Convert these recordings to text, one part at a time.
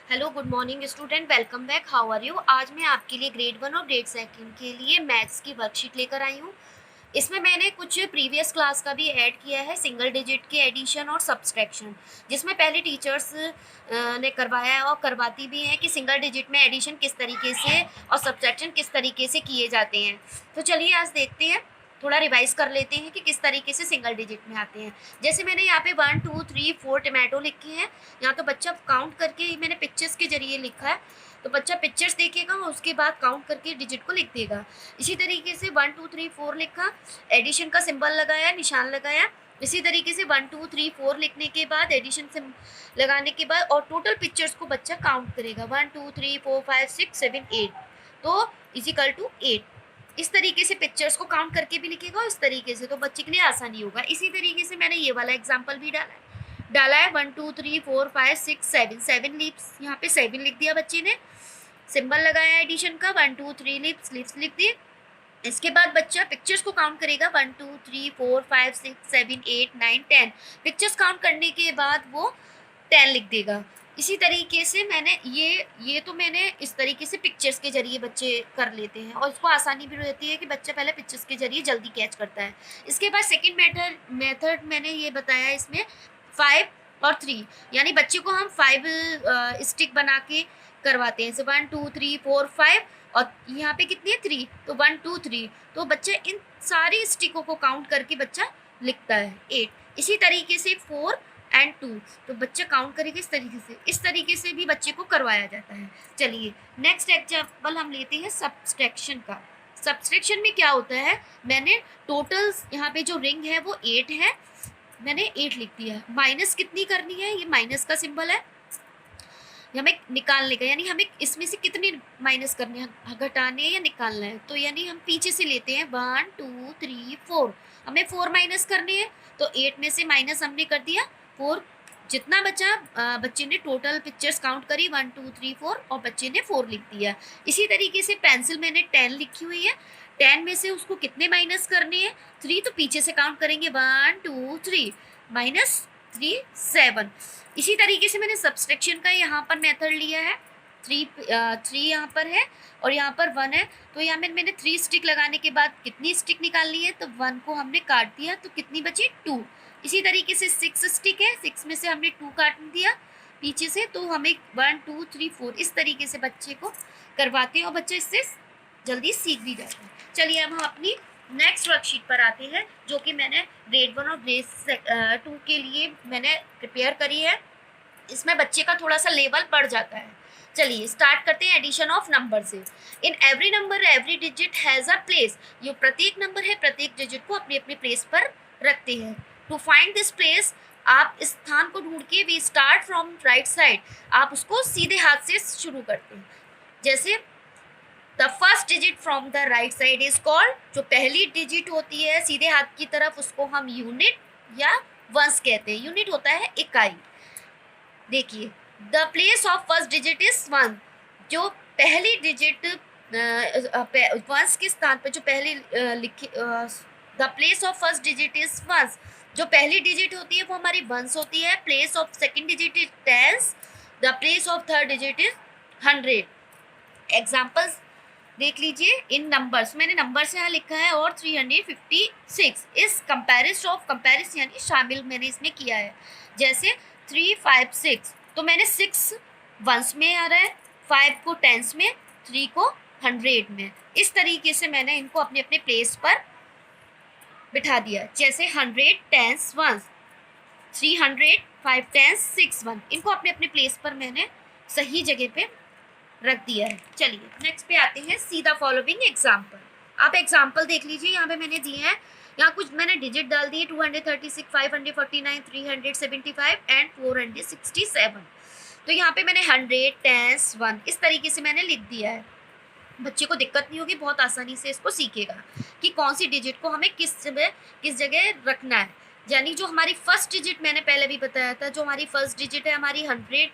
Hello good morning student, welcome back. How are you. आज मैं आपके लिए ग्रेड 1 और ग्रेड 2 के लिए मैथ्स की वर्कशीट लेकर आई हूँ। इसमें मैंने कुछ प्रीवियस क्लास का भी ऐड किया है, सिंगल डिजिट के एडिशन और सब्सट्रैक्शन, जिसमें पहले टीचर्स ने करवाया है और करवाती भी हैं कि सिंगल डिजिट में एडिशन किस तरीके से और सब्सट्रैक्शन किस तरीके से किए जाते हैं। तो चलिए आज देखते हैं, थोड़ा रिवाइज कर लेते हैं कि किस तरीके से सिंगल डिजिट में आते हैं। जैसे मैंने यहाँ पे 1 2 3 4 टमाटो लिखे हैं। यहाँ तो बच्चा काउंट करके ही मैंने पिक्चर्स के जरिए लिखा है, तो बच्चा पिक्चर्स देखेगा और उसके बाद काउंट करके डिजिट को लिख देगा। इसी तरीके से 1 2 3 4 लिखा, एडिशन का सिंबल लगाया, निशान लगाया। इसी तरीके से 1 2 3 4 लिखने के बाद एडिशन से लगाने के बाद और टोटल पिक्चर्स को बच्चा काउंट करेगा 1 2 3 4 5 6 7 8, तो इजिकल टू 8। इस तरीके से पिक्चर्स को काउंट करके भी लिखेगा, इस तरीके से, तो बच्चे के लिए आसानी होगा। इसी तरीके से मैंने ये वाला एग्जाम्पल भी डाला है 1 2 3 4 5 6 7 7 लिप्स, यहाँ पे 7 लिख दिया बच्चे ने, सिंबल लगाया एडिशन का, 1 2 3 लिप्स लिख दिए। इसके बाद बच्चा पिक्चर्स को काउंट करेगा 1 2 3 4 5 6 7 8 9 10। पिक्चर्स काउंट करने के बाद वो 10 लिख देगा। इसी तरीके से मैंने इस तरीके से पिक्चर्स के जरिए बच्चे कर लेते हैं, और इसको आसानी भी रहती है कि बच्चा पहले पिक्चर्स के जरिए जल्दी कैच करता है। इसके बाद सेकंड मेथड मैंने ये बताया, इसमें 5 और 3, यानी बच्चे को हम 5 स्टिक बना के करवाते हैं। 1 2 3 4 5, और यहाँ पे कितनी है 3, तो 1 2 3, तो बच्चा इन सारी स्टिकों को काउंट करके बच्चा लिखता है 8। इसी तरीके से 4 एंड 2, तो बच्चा काउंट करेगा इस तरीके से भी बच्चे को करवाया जाता है। चलिए नेक्स्ट एग्जाम्पल हम लेते हैं सब्सट्रैक्शन का। सब्सट्रैक्शन में क्या होता है, मैंने टोटल यहाँ पे जो रिंग है वो 8 है, मैंने 8 लिख दिया। माइनस कितनी करनी है, ये माइनस का सिंबल है, हमें निकालने का, यानी हमें इसमें से कितनी माइनस करनी है, घटाने या निकालना है। तो यानी हम पीछे से लेते हैं 1 2 3 4, हमें 4 माइनस करने हैं, तो 8 में से माइनस हमने कर दिया 4। जितना बचा बच्चे ने टोटल पिक्चर्स काउंट करी 1 2 3 4, और बच्चे ने 4 लिख दिया। इसी तरीके से पेंसिल मैंने 10 लिखी हुई है, 10 में से उसको कितने माइनस करने हैं 3, तो पीछे से काउंट करेंगे 1 2 3 माइनस 3 7। इसी तरीके से मैंने सब्सट्रैक्शन का यहाँ पर मेथड लिया है, 3 यहाँ पर है और यहाँ पर 1 है, तो यहाँ में मैंने 3 स्टिक लगाने के बाद कितनी स्टिक निकालनी है, तो 1 को हमने काट दिया, तो कितनी बची 2। इसी तरीके से 6 स्टिक है, 6 में से हमने 2 काट दिया पीछे से, तो हमें 1 2 3 4 इस तरीके से बच्चे को करवाते हैं और बच्चा इससे जल्दी सीख भी जाता है। चलिए अब हम अपनी नेक्स्ट वर्कशीट पर आते हैं, जो कि मैंने ग्रेड 1 और ग्रेड 2 के लिए मैंने प्रिपेयर करी है। इसमें बच्चे का थोड़ा सा लेवल बढ़ जाता है। चलिए स्टार्ट करते हैं एडिशन ऑफ नंबर से। In every number every digit has a place, ये प्रत्येक नंबर है प्रत्येक डिजिट को अपनी अपनी प्लेस पर रखते हैं। टू फाइंड दिस प्लेस, आप इस स्थान को ढूंढ के, we start from right side, आप उसको सीधे हाथ से शुरू करते हैं। जैसे the first digit from the right side is called, जो पहली डिजिट होती है सीधे हाथ की तरफ उसको हम यूनिट या वंस कहते हैं। यूनिट होता है इकाई। देखिए the place of first digit is 1, जो पहली डिजिट वंस के स्थान पर जो पहली लिखी, the place of first digit is ones, जो पहली डिजिट होती है वो हमारी वंस होती है। Place of second digit is tens, the place of third digit is 100। Examples देख लीजिए इन नंबर्स, मैंने नंबर्स यहाँ लिखा है, और 356 इस कंपेरिजन ऑफ कंपेरिजन यानी शामिल मैंने इसमें किया है। जैसे 3 5 6, तो मैंने 6 वंस में आ रहा है, 5 को टेंस में, 3 को 100 में। इस तरीके से मैंने इनको अपने अपने प्लेस पर बिठा दिया। जैसे 100 टेंस वंस, 300 5 टेंस 6 1, इनको अपने अपने प्लेस पर मैंने सही जगह पे रख दिया है। चलिए नेक्स्ट पे आते हैं, सी द फॉलोइंग एग्जाम्पल। आप एग्जाम्पल देख लीजिए, यहाँ पे मैंने दिए हैं, यहाँ कुछ मैंने डिजिट डाल दिए 236 549 375 एंड 467। तो यहाँ पे मैंने 100 10 1 इस तरीके से मैंने लिख दिया है। बच्चे को दिक्कत नहीं होगी, बहुत आसानी से इसको सीखेगा कि कौन सी डिजिट को हमें किस जगह रखना है। यानी जो हमारी फर्स्ट डिजिट मैंने पहले भी बताया था, जो हमारी फर्स्ट डिजिट है हमारी 100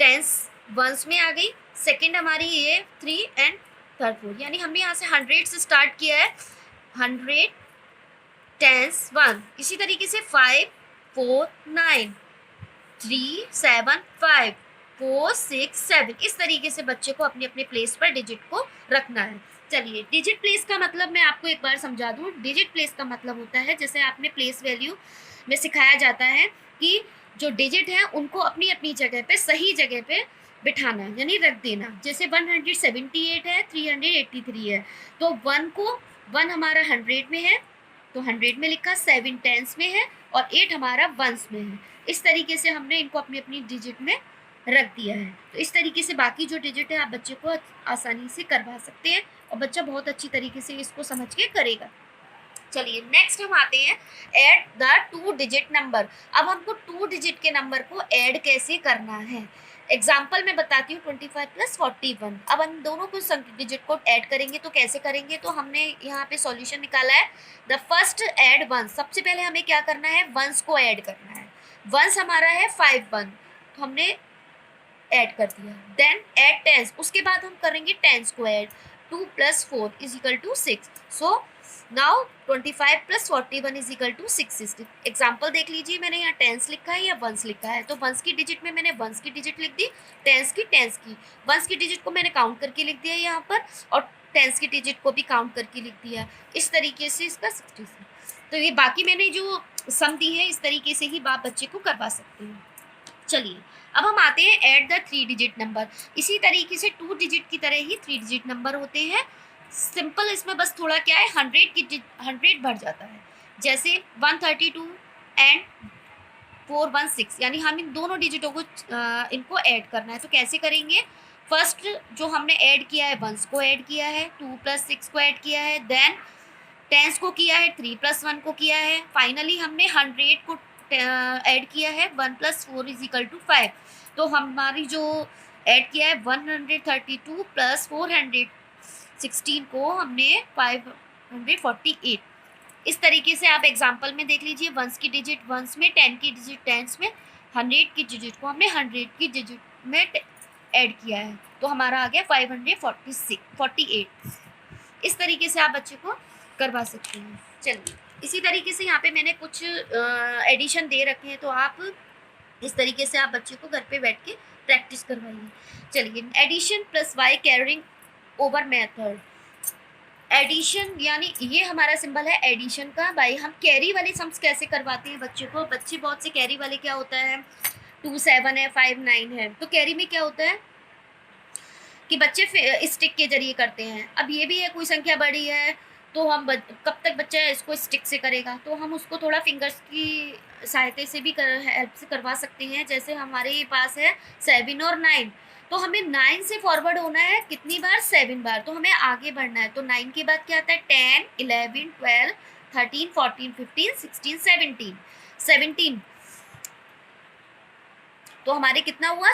10 वंस में आ गई, सेकंड हमारी ये 3 एंड थर्ड 4, यानी हमने यहाँ से 100 से स्टार्ट किया है, 100 10 1। इसी तरीके से 5 4 9 3 7 5 4 6 7 इस तरीके से बच्चे को अपने अपने प्लेस पर डिजिट को रखना है। चलिए, डिजिट प्लेस का मतलब मैं आपको एक बार समझा दूं। डिजिट प्लेस का मतलब होता है, जैसे आपने प्लेस वैल्यू में सिखाया जाता है कि जो डिजिट है उनको अपनी अपनी जगह पे, सही जगह पे बिठाना, यानी रख देना। जैसे 178 है, 383 है, तो 1 हमारा 100 में है तो 100 में लिखा, 7 टेंस में है और 8 हमारा वंस में है। इस तरीके से हमने इनको अपनी अपनी डिजिट में रख दिया है। तो इस तरीके से बाकी जो डिजिट है आप बच्चे को आसानी से करवा सकते हैं और बच्चा बहुत अच्छी तरीके से इसको समझ के करेगा। चलिए, नेक्स्ट हम आते हैं ऐड द 2 डिजिट नंबर। अब हमको 2 डिजिट के नंबर को ऐड कैसे करना है, एग्जाम्पल मैं बताती हूँ। 25 + 41। अब हम दोनों को डिजिट को ऐड करेंगे तो कैसे करेंगे, तो हमने यहाँ पे सॉल्यूशन निकाला है। द फर्स्ट ऐड वंस, सबसे पहले हमें क्या करना है, वंस को ऐड करना है। वंस हमारा है 51, तो हमने ऐड कर दिया। देन ऐड टेंस, उसके बाद हम करेंगे टेंस को ऐड। 2 + 4 = 6। So now 25 + 41 = 60। एग्जाम्पल देख लीजिए, मैंने यहाँ टेंस लिखा है या वंस लिखा है, तो वंस की डिजिट में मैंने वंस की डिजिट लिख दी, टेंस की। वंस की डिजिट को मैंने काउंट करके लिख दिया यहाँ पर और टेंस की डिजिट को भी काउंट करके लिख दिया। इस तरीके से इसका 60। तो ये बाकी मैंने जो सम दी है इस तरीके से ही आप बच्चे को करवा सकते हैं। चलिए, अब हम आते हैं ऐड द 3 डिजिट नंबर। इसी तरीके से 2 डिजिट की तरह ही 3 डिजिट नंबर होते हैं। सिंपल, इसमें बस थोड़ा क्या है, 100 बढ़ जाता है। जैसे 132 एंड 416, यानी हम इन दोनों डिजिटों को इनको ऐड करना है। तो कैसे करेंगे, फर्स्ट जो हमने ऐड किया है, वंस को ऐड किया है, 2 + 6 को ऐड किया है, देन टेंस को किया है, 3 + 1 को किया है, फाइनली हमने 100 को ऐड किया है। 1 + 4 = 5। तो हमारी जो ऐड किया है 132 + 416 को हमने 548। इस तरीके से आप एग्जाम्पल में देख लीजिए, वंस की डिजिट वंस में, 10 की डिजिट टेंस में, 100 की डिजिट को हमने 100 की डिजिट में ऐड किया है, तो हमारा आ गया 548। इस तरीके से आप बच्चे को करवा सकते हैं। चलिए, इसी तरीके से यहाँ पे मैंने कुछ एडिशन दे रखे हैं, तो आप इस तरीके से आप बच्चे को घर पे बैठ के प्रैक्टिस करवाइए। चलिए, addition + y carrying over method. Addition यानी ये हमारा सिंबल है एडिशन का। भाई, हम कैरी वाले सम्स कैसे करवाते हैं बच्चे को, बच्चे बहुत से कैरी वाले क्या होता है, 2 7 है, 5 9 है, तो कैरी में क्या होता है कि बच्चे स्टिक के जरिए करते हैं। अब ये भी है, कोई संख्या बड़ी है तो हम कब तक बच्चा इसको स्टिक से करेगा, तो हम उसको थोड़ा फिंगर्स की सहायता से भी हेल्प से करवा सकते हैं। जैसे हमारे पास है 7 और 9, तो हमें 9 से फॉरवर्ड होना है कितनी बार, 7 बार, तो हमें आगे बढ़ना है। तो 9 के बाद क्या आता है, 10 11 12 13 14 15 16 17 17। तो हमारे कितना हुआ,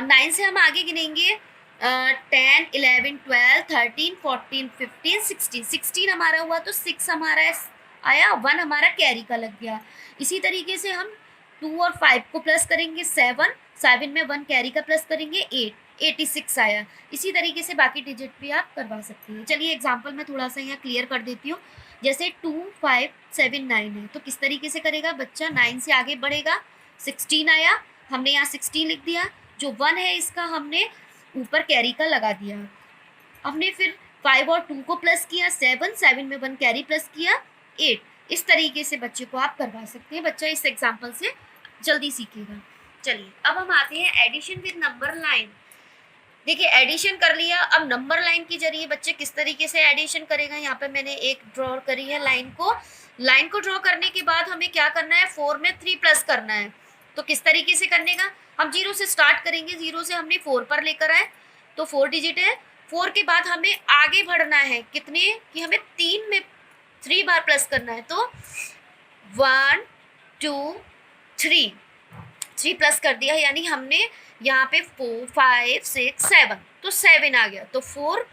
9 से हम आगे गिनेंगे 10 11 12 13 14 15 16 16 हमारा हुआ, तो 6 हमारा आया, 1 हमारा कैरी का लग गया। इसी तरीके से हम 2 और 5 को प्लस करेंगे, 7 में 1 कैरी का प्लस करेंगे, 86 आया। इसी तरीके से बाकी डिजिट भी आप करवा सकते हैं। चलिए, एग्जाम्पल मैं थोड़ा सा यहाँ क्लियर कर देती हूँ। जैसे 2 5 7 9 है, तो किस तरीके से करेगा बच्चा, 9 से आगे बढ़ेगा, 16 आया, हमने यहाँ 16 लिख दिया, जो 1 है इसका हमने ऊपर कैरी का लगा दिया। हमने फिर 5 और 2 को प्लस किया, 7 में 1 कैरी प्लस किया, 8। इस तरीके से बच्चे को आप करवा सकते हैं। बच्चा इस एग्जाम्पल से जल्दी सीखेगा। चलिए, अब हम आते हैं एडिशन विद नंबर लाइन। देखिए, एडिशन कर लिया, अब नंबर लाइन के जरिए बच्चे किस तरीके से एडिशन करेगा। यहाँ पे मैंने एक ड्रॉ करी है लाइन को ड्रॉ करने के बाद हमें क्या करना है, 4 में 3 प्लस करना है। तो किस तरीके से करने का, हम 0 से स्टार्ट करेंगे, 0 से हमने 4 पर लेकर आए, तो 4 डिजिट है। 4 के बाद हमें आगे बढ़ना है, कितने कि हमें 3 में 3 बार प्लस करना है, तो 1 2 3 प्लस कर दिया, यानी हमने यहाँ पे 4 5 6 7, तो 7 आ गया, तो 4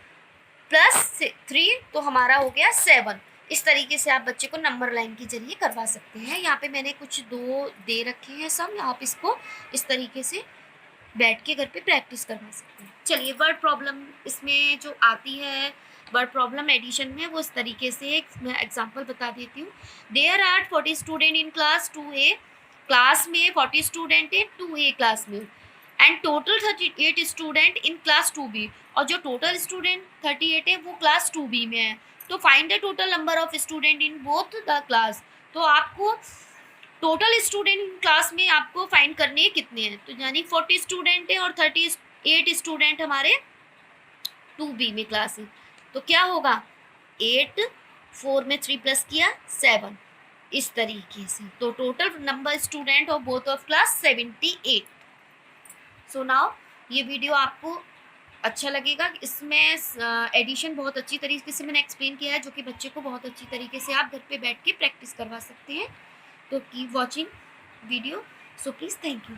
+ 3 तो हमारा हो गया 7। इस तरीके से आप बच्चे को नंबर लाइन के जरिए करवा सकते हैं। यहाँ पे मैंने कुछ 2 दे रखे हैं सम, आप इसको इस तरीके से बैठ के घर पे प्रैक्टिस करवा सकते हैं। चलिए, वर्ड प्रॉब्लम इसमें जो आती है, वर्ड प्रॉब्लम एडिशन में, वो इस तरीके से मैं एग्जांपल बता देती हूँ। There are 40 student in class 2A class में 40 स्टूडेंट है 2A क्लास में, and total 38 student in class 2B, और जो टोटल स्टूडेंट 38 है वो क्लास 2B में है। तो find the total number of student in both the class. तो आपको टोटल स्टूडेंट इन क्लास में आपको फाइंड करने हैं कितने हैं, तो यानी 40 स्टूडेंट है और 38 स्टूडेंट हमारे 2B में क्लास है। तो क्या होगा, 8, 4 में 3 प्लस किया 7, इस तरीके से। तो total number student of both of class 78। So now ये वीडियो आपको अच्छा लगेगा। इसमें एडिशन बहुत अच्छी तरीके से मैंने एक्सप्लेन किया है, जो कि बच्चे को बहुत अच्छी तरीके से आप घर पे बैठ के प्रैक्टिस करवा सकते हैं। तो keep watching video, so please, thank you.